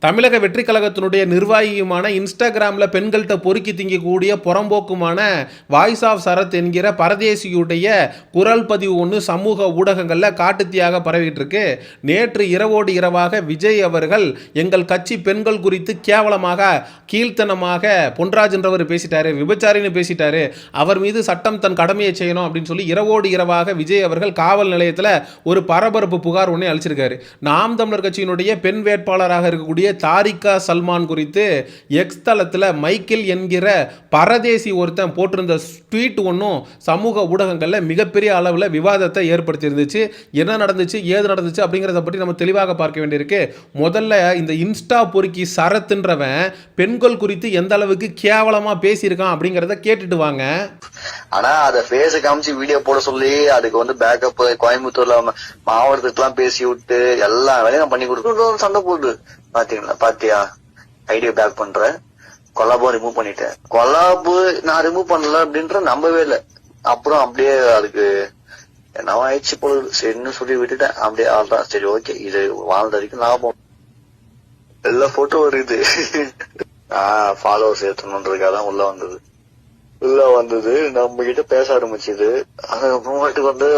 தமிழக வெற்றி கழகத்தினுடைய நிர்வாகியுமான இன்ஸ்டாகிராமில் பெண்கள்கிட்ட பொறுக்கி திங்கக்கூடிய புறம்போக்குமான வாய்ஸ் ஆஃப் சரத் என்கிற பரதேசியுடைய குரல் பதிவு ஒன்று சமூக ஊடகங்களில் காட்டுத்தீயாக பரவிட்டு இருக்கு. நேற்று இரவோடு இரவாக விஜய் அவர்கள் எங்கள் கட்சி பெண்கள் குறித்து கேவலமாக கீழ்த்தனமாக பொன்ராஜ் என்றவர் பேசிட்டாரு, விபச்சாரின்னு பேசிட்டாரு, அவர் மீது சட்டம் தன் கடமையை செய்யணும் அப்படின்னு சொல்லி இரவோடு இரவாக விஜய் அவர்கள் காவல் நிலையத்தில் ஒரு பரபரப்பு புகார் ஒன்று அளிச்சிருக்காரு. நாம் தமிழர் கட்சியினுடைய பெண் வேட்பாளராக இருக்கக்கூடிய தாரிகா சல்மான் குறித்து எக்ஸ் தளத்தில் மைக்கேல் என்கிற பரதேசி ஒருத்தன் போட்டிருந்த ட்வீட் ஒன்றும் சமூக ஊடகங்களில் மிகப்பெரிய அளவில் விவாதத்தை ஏற்படுத்தி இருந்துச்சு. என்ன நடந்துச்சு, ஏது நடந்துச்சு அப்படிங்கிறத பற்றி நம்ம தெளிவாக பார்க்க வேண்டியிருக்கு. முதல்ல இந்த இன்ஸ்டா பொறுக்கி சரத்துன்றவன் பெண்கள் குறித்து எந்த அளவுக்கு கேவலமா பேசியிருக்கான் அப்படிங்கிறத கேட்டுட்டு வாங்க. ஆனா அத பேச காமிச்சு வீடியோ போட சொல்லி அதுக்கு வந்து பேக்கப் கோயம்புத்தூர்ல மாவட்டத்துக்குலாம் பேசி விட்டு எல்லா வேலையும் பண்ணி கொடுத்து சண்டை போட்டு பாத்தியா ஐடியா பேக் பண்ற கொலாபும் ரிமூவ் பண்ணிட்டேன். கொலாபு நான் ரிமூவ் பண்ணல அப்படின்ற நம்பவே இல்லை. அப்புறம் அப்படியே அதுக்கு என்னவா ஆயிடுச்சு போல சரின்னு சொல்லி விட்டுட்டேன். அப்படியே ஆள்தான் சரி ஓகே இது வாழ்ந்த வரைக்கும் லாபம். எல்லா போட்டோ வருது. ஃபாலோவர்ஸ் ஏற்றணுன்றதுக்காக தான் உள்ள வந்தது நம்ம கிட்ட பேச ஆரம்பிச்சுது. அதுக்கப்புறமேட்டுக்கு வந்து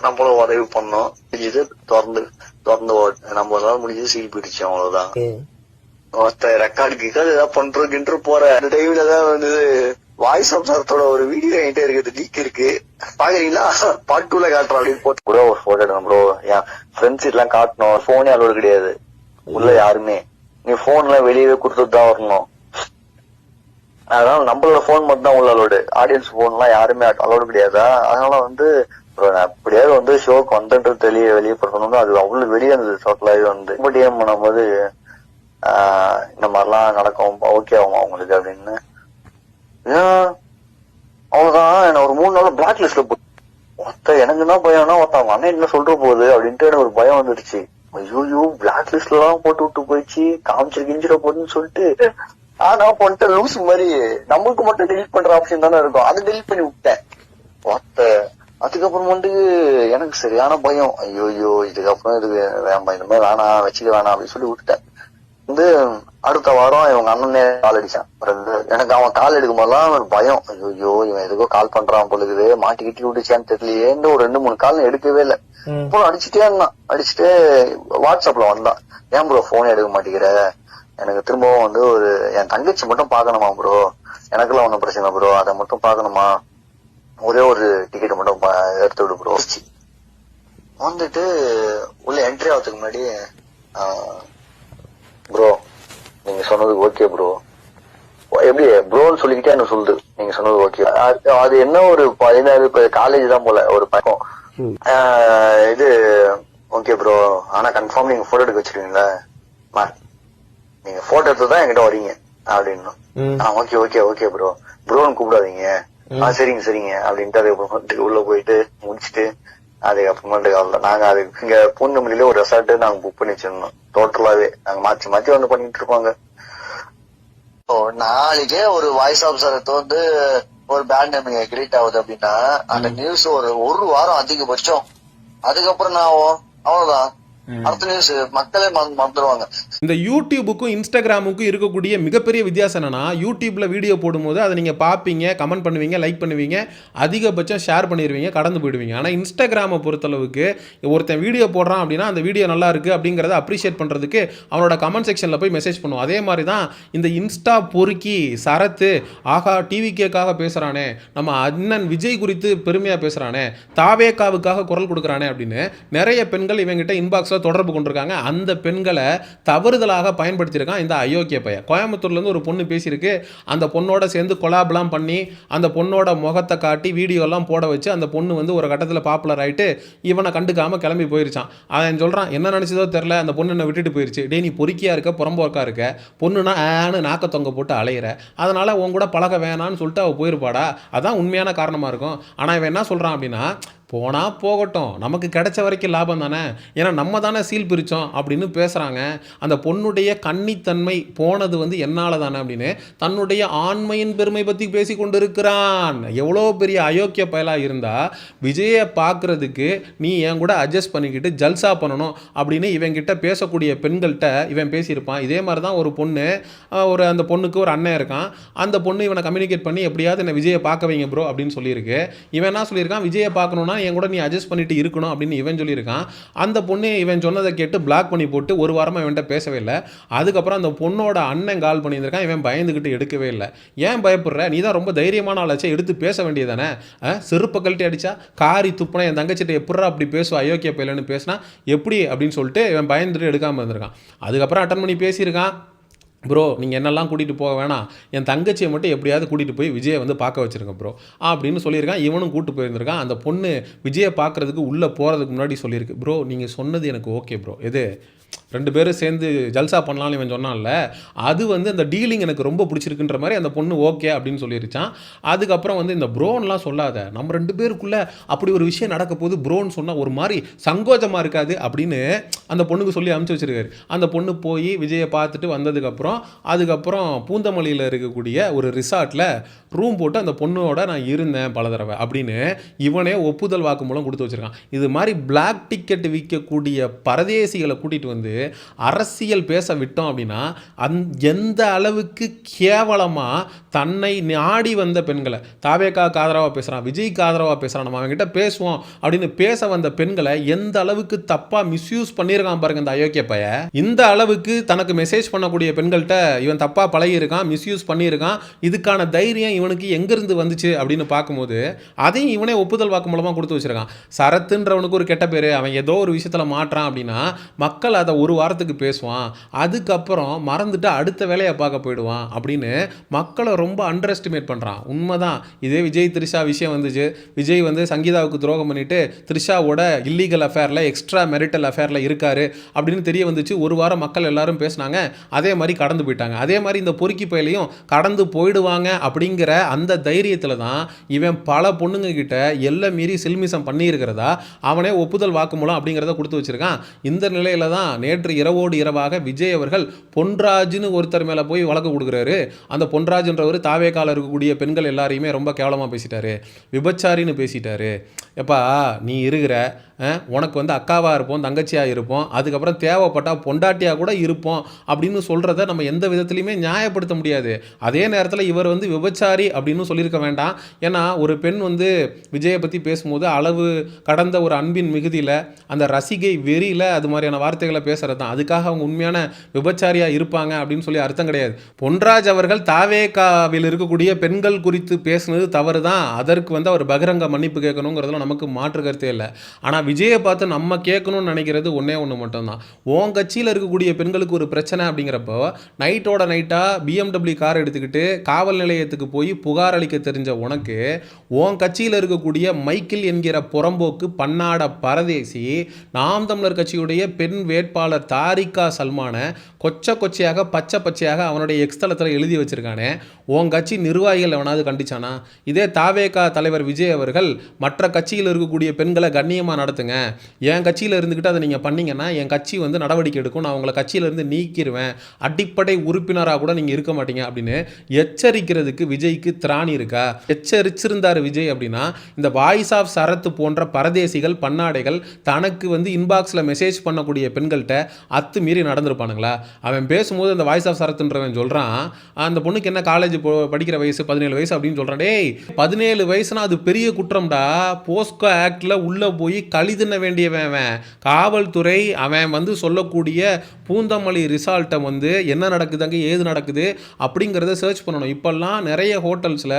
நம்மள உதவி பண்ணோம். இது திறந்து நம்ம முடிஞ்சது சீல் பிடிச்சு அவ்வளவுதான். ரெக்கார்டுக்கு ஏதாவது பண்றதுக்கு போற அந்த டைம்ல தான் வந்து வாய்ஸ் ஆஃப் சரத்தோட ஒரு வீடியோ என்கிட்ட இருக்குது, லீக் இருக்கு, பாக்குறீங்களா? பார்ட் 2ல காட்டுறோம் அப்படின்னு போட்டு கூட ஒரு போட்டோ எடுக்கணும் ப்ரோ. என் ஃப்ரெண்ட்ஸ் எல்லாம் காட்டணும். போனே அலோடு கிடையாது உள்ள யாருமே. நீ போன் எல்லாம் வெளியவே கொடுத்துட்டு தான் வரணும். அதனால நம்மளோட போன் மட்டும் தான் உள்ள அலோடு. ஆடியன்ஸ் போன் எல்லாம் யாருமே அலோடு கிடையாதா? அதனால வந்து அப்படியாவது வந்து ஷோ கண்டென்ட் வெளியே படுத்தணும். அது அவ்வளவு வெளியே இருந்தது டோட்டலாவே வந்து டிஎம் பண்ணும்போது இந்த மாதிரிலாம் நடக்கும் ஓகே ஆகும் அவங்களுக்கு அப்படின்னு. அவங்கதான் என்ன ஒரு 3 நாள் பிளாக் லிஸ்ட்ல ஒருத்த எனக்கு என்ன பயம்னா ஒருத்தவங்க அண்ணன் என்ன சொல்ற போகுது அப்படின்ட்டு எனக்கு ஒரு பயம் வந்துருச்சு. ஐயோ பிளாக் லிஸ்ட்ல எல்லாம் போட்டு விட்டு போயிடுச்சு காமிச்சிருக்கிஞ்சிட போதுன்னு சொல்லிட்டு நான் பண்ணிட்ட லூஸ் மாதிரி நம்மளுக்கு மட்டும் டெலிட் பண்ற ஆப்ஷன் தானே இருக்கும், அதை டெலிட் பண்ணி விட்டேன். அதுக்கப்புறம் வந்து எனக்கு சரியான பயம். ஐயோ இதுக்கப்புறம் இதுக்கு வேண்டாம், இந்த மாதிரி வேணாம் வச்சுக்க வேணாம் அப்படின்னு சொல்லி விட்டுட்டேன். வந்து அடுத்த வாரம் இவங்க அண்ணனே கால் அடிச்சான். எனக்கு அவன் கால் எடுக்கும் போதெல்லாம் ஒரு பயம். ஐயோ இவன் எதுக்கோ கால் பண்றான் பொழுது மாட்டிக்கிட்டி விட்டுச்சான்னு தெரியலையேன்னு ஒரு 2-3 கால் எடுக்கவே இல்லை. அப்புறம் அடிச்சுட்டே இருந்தான். அடிச்சுட்டு வாட்ஸ்அப்ல வந்தான், ஏன் ப்ரோ போனே எடுக்க மாட்டேங்கிற, எனக்கு திரும்பவும் வந்து ஒரு என் தங்கச்சி மட்டும் பாக்கணுமா ப்ரோ, எனக்குலாம் ஒன்னும் பிரச்சனை ப்ரோ, அதை மட்டும் பாக்கணுமா, ஒரே ஒரு டிக்கெட் மட்டும் எடுத்து விடு ப்ரோ. வந்துட்டு உள்ள என்ட்ரி ஆகிறதுக்கு முன்னாடி ப்ரோ நீங்க சொன்னது ஓகே ப்ரோ, எப்படி ப்ரோன்னு சொல்லிக்கிட்டே என்ன சொல்லுது நீங்க சொன்னது ஓகே. அது என்ன ஒரு 16 காலேஜ் தான் போல ஒரு பக்கம். இது ஓகே ப்ரோ, ஆனா கன்ஃபார்ம் நீங்க போட்டோ எடுக்க வச்சிருக்கீங்களா, நீங்க போட்டோ எடுத்துதான் என்கிட்ட வரீங்க அப்படின்னு. ஓகே ஓகே ஓகே ப்ரோ, ப்ரோன்னு கூப்பிடாதீங்க, சரிங்க அப்படின்ட்டு அதுக்கப்புறம் உள்ள போயிட்டு முடிச்சுட்டு அதுக்கப்புறமேட்டு நாங்க அது இங்க பூந்தமல்லியில ஒரு ரெசார்ட் நாங்க புக் பண்ணி வச்சிருந்தோம். டோட்டலாவே நாங்க மாத்தி வந்து பண்ணிட்டு இருப்பாங்க. நாளைக்கே ஒரு வாய்ஸ் ஆஃப் சரத் வந்து ஒரு பேண்ட் நேம் கிரியேட் ஆகுது அப்படின்னா அந்த நியூஸ் ஒரு வாரம் அதிகபட்சம். அதுக்கப்புறம் நான் அவ்வளவுதான், அடுத்த நியூஸ் மக்களே மறந்துடுவாங்க. இந்த யூடியூபுக்கும் இன்ஸ்டாகிராமுக்கும் இருக்கக்கூடிய மிகப்பெரிய வித்தியாசம் என்னன்னா, யூடியூப்ல வீடியோ போடும்போது அதை நீங்க பார்ப்பீங்க, கமெண்ட் பண்ணுவீங்க, லைக் பண்ணுவீங்க, அதிகபட்சம் ஷேர் பண்ணிடுவீங்க, கடந்து போயிடுவீங்க. ஆனால் இன்ஸ்டாகிராமை பொறுத்தளவுக்கு ஒருத்தன் வீடியோ போடுறான் அப்படின்னா அந்த வீடியோ நல்லா இருக்கு அப்படிங்கிறத அப்ரிஷியேட் பண்றதுக்கு அவனோட கமெண்ட் செக்ஷன்ல போய் மெசேஜ் பண்ணுவோம். அதே மாதிரி தான் இந்த இன்ஸ்டா பொறுக்கி சரத்து ஆகா டிவிக்காக பேசுறானே, நம்ம அண்ணன் விஜய் குறித்து பெருமையா பேசுறானே, தாவேக்காவுக்காக குரல் கொடுக்குறானே அப்படின்னு நிறைய பெண்கள் இவங்கிட்ட இன்பாக்ஸ் தொடர்பு கொண்டிருக்காங்க. அந்த பெண்களை தவறுதலாக பயன்படுத்தியிருக்கான் இந்த அயோக்கிய பையன். கோயம்புத்தூர்லேருந்து ஒரு பொண்ணு பேசியிருக்கு. அந்த பொண்ணோட சேர்ந்து கொலாப்லாம் பண்ணி அந்த பொண்ணோட முகத்தை காட்டி வீடியோலாம் போட வச்சு அந்த பொண்ணு வந்து ஒரு கட்டத்தில் பாப்புலர் ஆகிட்டு இவனை கண்டுக்காமல் கிளம்பி போயிருச்சான். அவன் சொல்கிறான் என்ன நினச்சதோ தெரில, அந்த பொண்ணு என்னை விட்டுட்டு போயிருச்சு. டே நீ பொறுக்கியா இருக்க, புறம்போக்கா இருக்க, பொண்ணுனா ஆன்னு நாக்க தொங்க போட்டு அலையிற, அதனால் உன் கூட பழக வேணான்னு சொல்லிட்டு அவள் போயிருப்பாடா. அதான் உண்மையான காரணமாக இருக்கும். ஆனால் இவன் என்ன சொல்கிறான் அப்படின்னா, போனால் போகட்டும், நமக்கு கிடைச்ச வரைக்கும் லாபம் தானே, ஏன்னா நம்ம தானே சீல் பிரித்தோம் அப்படின்னு பேசுகிறாங்க. அந்த பொண்ணுடைய கன்னித்தன்மை போனது வந்து என்னால் தானே அப்படின்னு தன்னுடைய ஆண்மையின் பெருமை பற்றி பேசி கொண்டு இருக்கிறான். எவ்வளோ பெரிய அயோக்கிய பயலாக இருந்தால் விஜயை பார்க்குறதுக்கு நீ என் கூட அட்ஜஸ்ட் பண்ணிக்கிட்டு ஜல்சா பண்ணணும் அப்படின்னு இவங்கிட்ட பேசக்கூடிய பெண்கள்கிட்ட இவன் பேசியிருப்பான். இதே மாதிரி தான் ஒரு பொண்ணு, அந்த பொண்ணுக்கு ஒரு அண்ணன் இருக்கான். அந்த பொண்ணு இவனை கம்யூனிகேட் பண்ணி எப்படியாவது என்னை விஜயை பார்க்க வைங்க ப்ரோ அப்படின்னு சொல்லியிருக்கு. இவன் என்ன சொல்லியிருக்கான், விஜயை பார்க்கணுன்னா என் கூட நீ அட்ஜஸ்ட் பண்ணிட்டு இருக்கணும் அப்படின்னு இவன் சொல்லியிருக்கான். அந்த பொண்ணு இவன் சொன்னதை கேட்டு பிளாக் பண்ணி போட்டு ஒரு வாரமாக இவன்கிட்ட பேசவே இல்லை. அதுக்கப்புறம் அந்த பொண்ணோட அண்ணன் கால் பண்ணியிருக்கான். இவன் பயந்துக்கிட்டு எடுக்கவே இல்லை. ஏன் பயப்படுற, நீ தான் ரொம்ப தைரியமான ஆளாச்சே, எடுத்து பேச வேண்டியதானே, செருப்பை கழட்டி அடிச்சா காரி துப்புனா என் தங்கச்சிட்ட எப்படா அப்படி பேசுவா அயோக்கிய பையலன்னு பேசினா எப்படி அப்படின்னு சொல்லிட்டு இவன் பயந்துட்டு எடுக்காமல் இருந்திருக்கான். அதுக்கப்புறம் அட்டன் பண்ணி பேசியிருக்கான். ப்ரோ நீங்கள் என்னெல்லாம் கூட்டிகிட்டு போக வேணாம், என் தங்கச்சியை மட்டும் எப்படியாவது கூட்டிகிட்டு போய் விஜயை வந்து பார்க்க வச்சுருங்க ப்ரோ அப்படின்னு சொல்லியிருக்கான். இவனும் கூட்டு போயிருந்திருக்கான். அந்த பொண்ணு விஜயை பார்க்குறதுக்கு உள்ளே போகிறதுக்கு முன்னாடி சொல்லியிருக்கு, ப்ரோ நீங்கள் சொன்னது எனக்கு ஓகே ப்ரோ, எது 2 பேரும் சேர்ந்து ஜல்சா பண்ணலாம்னு இவன் சொன்னான்ல, அது வந்து அந்த டீலிங் எனக்கு ரொம்ப பிடிச்சிருக்குன்ற மாதிரி அந்த பொண்ணு ஓகே அப்படின்னு சொல்லிருச்சான். அதுக்கப்புறம் வந்து இந்த ப்ரோன்லாம் சொல்லாத, நம்ம 2 பேருக்குள்ளே அப்படி ஒரு விஷயம் நடக்க போது ப்ரோன்னு சொன்னால் ஒரு மாதிரி சங்கோஜமாக இருக்காது அப்படின்னு அந்த பொண்ணுக்கு சொல்லி அனுப்பிச்சி வச்சிருக்காரு. அந்த பொண்ணு போய் விஜயை பார்த்துட்டு அதுக்கப்புறம் பூந்தமல்லியில் இருக்கக்கூடிய ஒரு ரிசார்ட்டில் ரூம் போட்டு அந்த பொண்ணோட நான் இருந்தேன் பல தடவை அப்படின்னு இவனே ஒப்புதல் வாக்குமூலம் கொடுத்து வச்சிருக்கான். இது மாதிரி பிளாக் டிக்கெட் விற்கக்கூடிய பரதேசிகளை கூட்டிகிட்டு வந்து அரசியல் பேச விட்டோம் அப்படின்னா எந்த அளவுக்கு கேவலமாக தன்னை நாடி வந்த பெண்களை, தாவேக்காவுக்கு ஆதரவாக பேசுகிறான், விஜய்க்கு ஆதரவாக பேசுகிறான், நம்ம அவங்ககிட்ட பேசுவோம் அப்படின்னு பேச வந்த பெண்களை எந்த அளவுக்கு தப்பாக மிஸ்யூஸ் பண்ணியிருக்கான் பாருங்க இந்த அயோக்கிய பைய. இந்த அளவுக்கு தனக்கு மெசேஜ் பண்ணக்கூடிய பெண்கள்கிட்ட இவன் தப்பாக பழகியிருக்கான், மிஸ்யூஸ் பண்ணியிருக்கான். இதுக்கான தைரியம் இவனுக்கு எங்கேருந்து வந்துச்சு அப்படின்னு பார்க்கும்போது அதையும் இவனே ஒப்புதல் வாக்கு மூலமாக கொடுத்து வச்சிருக்கான். சரத்துன்றவனுக்கு ஒரு கெட்ட பேர், அவன் ஏதோ ஒரு விஷயத்தில் மாற்றான் அப்படின்னா மக்கள் அதை ஒரு வாரத்துக்கு பேசுவான், அதுக்கப்புறம் மறந்துட்டு அடுத்த வேலையை பார்க்க போயிடுவான் அப்படின்னு மக்களை ரொம்ப அண்டர் எஸ்டிமேட் பண்ணுறான். உண்மைதான். இதே விஜய் த்ரிஷா விஷயம் வந்துச்சு, விஜய் வந்து சங்கீதாவுக்கு துரோகம் பண்ணிட்டு த்ரிஷாவோட இல்லீகல் அஃபேரில் எக்ஸ்ட்ரா மெரிட்டல் அஃபேரில் இருக்காரு அப்படின்னு தெரிய வந்துச்சு. ஒரு வாரம் மக்கள் எல்லாரும் பேசினாங்க, அதே மாதிரி கடந்து போயிட்டாங்க. அதே மாதிரி இந்த பொறுக்கி பயிலையும் கடந்து போயிடுவாங்க அப்படிங்கிற அந்த தைரியத்தில் தான் இவன் பல பொண்ணுங்க கிட்ட எல்லை மீறி சில்மிசம் பண்ணியிருக்கிறதா அவனே ஒப்புதல் வாக்குமூலம் அப்படிங்கிறத கொடுத்து வச்சிருக்கான். இந்த நிலையில தான் நேற்று இரவோடு இரவாக விஜய் அவர்கள் பொன்ராஜ்னு ஒருத்தர் மேலே போய் வழக்கு கொடுக்குறாரு. அந்த பொன்ராஜ்ன்றவர் தாவேக்கால இருக்கக்கூடிய பெண்கள் எல்லாரையுமே ரொம்ப கேவலமாக பேசிட்டாரு, விபச்சாரின்னு பேசிட்டாரு. எப்பா நீ இருக்கிற, உனக்கு வந்து அக்காவாக இருப்போம், தங்கச்சியாக இருப்போம், அதுக்கப்புறம் தேவைப்பட்டால் பொண்டாட்டியாக கூட இருப்போம் அப்படின்னு சொல்கிறத நம்ம எந்த விதத்துலையுமே நியாயப்படுத்த முடியாது. அதே நேரத்தில் இவர் வந்து விபச்சாரி அப்படின்னு சொல்லியிருக்க வேண்டாம். ஏன்னா ஒரு பெண் வந்து விஜயை பற்றி பேசும்போது அளவு கடந்த ஒரு அன்பின் மிகுதியில் அந்த ரசிகை வெறியில் அது மாதிரியான வார்த்தைகளை பேசுகிறது தான். அதுக்காக அவங்க உண்மையான விபச்சாரியாக இருப்பாங்க அப்படின்னு சொல்லி அர்த்தம் கிடையாது. பொன்ராஜ் அவர்கள் தாவேகாவில் இருக்கக்கூடிய பெண்கள் குறித்து பேசுனது தவறு தான், அதற்கு வந்து அவர் பகிரங்க மன்னிப்பு கேட்கணுங்கிறதுல நமக்கு மாற்று கருத்தே இல்லை. ஆனால் விஜயை பார்த்து நம்ம கேட்கணும்னு நினைக்கிறது ஒன்றே ஒன்று மட்டும்தான். உன் கட்சியில் இருக்கக்கூடிய பெண்களுக்கு ஒரு பிரச்சனை அப்படிங்கிறப்போ நைட்டோட நைட்டாக BMW கார் எடுத்துக்கிட்டு காவல் நிலையத்துக்கு போய் புகார் அளிக்க தெரிஞ்ச உனக்கு உன் கட்சியில் இருக்கக்கூடிய மைக்கேல் என்கிற புறம்போக்கு பன்னாட பரதேசி நாம் தமிழர் கட்சியுடைய பெண் வேட்பாளர் தாரிகா சல்மானை கொச்சையாக பச்சையாக அவனுடைய எக்ஸ்தலத்தில் எழுதி வச்சிருக்கானே, உன் கட்சி நிர்வாகிகள் எவனாவது கண்டிச்சானா? இதே தாவேகா தலைவர் விஜய் அவர்கள் மற்ற கட்சியில் இருக்கக்கூடிய பெண்களை கண்ணியமாக நடத்துங்க, என் கட்சியில் இருந்துக்கிட்டு அதை நீங்கள் பண்ணீங்கன்னா என் கட்சி வந்து நடவடிக்கை எடுக்கும், நான் உங்களை கட்சியிலேருந்து நீக்கிடுவேன், அடிப்படை உறுப்பினராக கூட நீங்கள் இருக்க மாட்டீங்க அப்படின்னு எச்சரிக்கிறதுக்கு விஜய்க்கு திராணி இருக்கா? எச்சரிச்சிருந்தார் விஜய் அப்படின்னா இந்த வாய்ஸ் ஆஃப் சரத் போன்ற பரதேசிகள் பன்னாடைகள் தனக்கு வந்து இன்பாக்ஸில் மெசேஜ் பண்ணக்கூடிய பெண்கள்கிட்ட அத்துமீறி நடந்திருப்பானுங்களா? அவன் பேசும்போது அந்த வாய்ஸ் ஆஃப் சரத்ன்றவன் சொல்கிறான், அந்த பொண்ணுக்கு என்ன காலேஜ் படிக்கிற வயசு 17 வயசு அப்படின்னு சொல்கிறான். டேய் 17 வயசுனா அது பெரிய குற்றம்டா. போஸ்கோ ஆக்டில் உள்ளே போய் கழிதின வேண்டியவன் காவல்துறை. அவன் வந்து சொல்லக்கூடிய பூந்தமல்லி ரிசால்ட்டை வந்து என்ன நடக்குதுங்க ஏது நடக்குது அப்படிங்கிறத சர்ச் பண்ணணும். இப்போல்லாம் நிறைய ஹோட்டல்ஸில்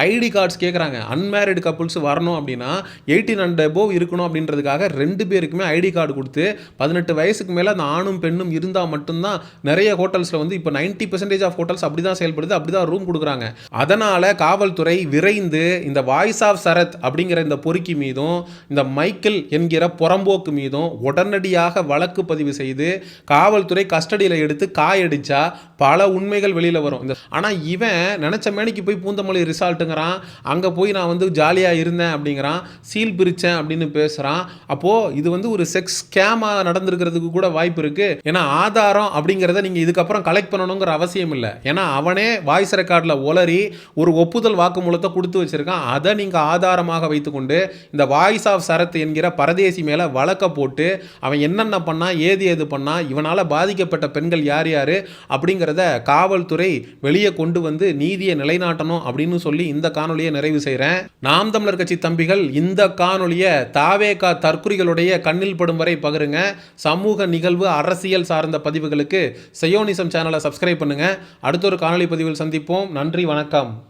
ஐடி கார்ட்ஸ் கேட்குறாங்க. அன்மேரிடு கப்புள்ஸ் வரணும் அப்படின்னா 18 and above இருக்கணும் அப்படின்றதுக்காக 2 பேருக்குமே ஐடி கார்டு கொடுத்து 18 வயசுக்கு மேலே அந்த ஆணும் பெண்ணும் இருந்தால் மட்டும்தான் நிறைய ஹோட்டல்ஸில் வந்து இப்போ 90% ஆஃப் ஹோட்டல்ஸ் அப்படி தான் செயல்படுது, அப்படி தான் ரூம் கொடுக்குறாங்க. அதனால் காவல்துறை விரைந்து இந்த வாய்ஸ் ஆஃப் சரத் அப்படிங்கிற இந்த பொறுக்கி மீதும் இந்த மைக்கேல் என்கிற புறம்போக்கு மீதும் உடனடியாக வழக்கு பதிவு செய்து காவல்துறை கஸ்டடியில் எடுத்து காயடிச்சா பல உண்மைகள் வெளியில் வரும். ஆனால் இவன் நினச்ச மேனிக்கு போய் பூந்தமல்லி ரிசால்ட்டுங்கிறான், அங்கே போய் நான் வந்து ஜாலியாக இருந்தேன் அப்படிங்கிறான், சீல் பிரித்தேன் அப்படின்னு பேசுகிறான். அப்போது இது வந்து ஒரு செக்ஸ் ஸ்கேமாக நடந்திருக்கிறதுக்கு கூட வாய்ப்பு இருக்குது. ஏன்னா ஆதாரம் அப்படிங்கிறத நீங்கள் இதுக்கப்புறம் கலெக்ட் பண்ணணுங்கிற அவசியம் இல்லை. ஏன்னா அவனே வாய்ஸ் ரெக்கார்டில் உளறி ஒரு ஒப்புதல் வாக்குமூலத்தை கொடுத்து வச்சிருக்கான். அதை நீங்கள் ஆதாரமாக வைத்துக்கொண்டு இந்த வாய்ஸ் ஆஃப் சரத் என்கிற பரதேசி மேலே வழக்க போட்டு அவன் என்னென்ன பண்ணா, ஏது பண்ணா, இவனால் பாதிக்கப்பட்ட பெண்கள் யார் யார் அப்படிங்கிறத காவல்துறை வெளியே கொண்டு வந்து நீதியை நிலைநாட்டணும் அப்படின்னு சொல்லி இந்த காணொலியை நிறைவு செய்கிறேன். நாம் தமிழர் கட்சி தம்பிகள் இந்த காணொலியை தாவேகா தற்குறிகளுடைய கண்ணில் படும் வரை பகிருங்க. சமூக நிகழ்வு அரசியல் சார்ந்த பதிவுகளுக்கு செயோனிசம் சேனலை சப்ஸ்கிரைப் பண்ணுங்க. அடுத்த ஒரு காணொலி பதிவில் சந்திப்போம். நன்றி, வணக்கம்.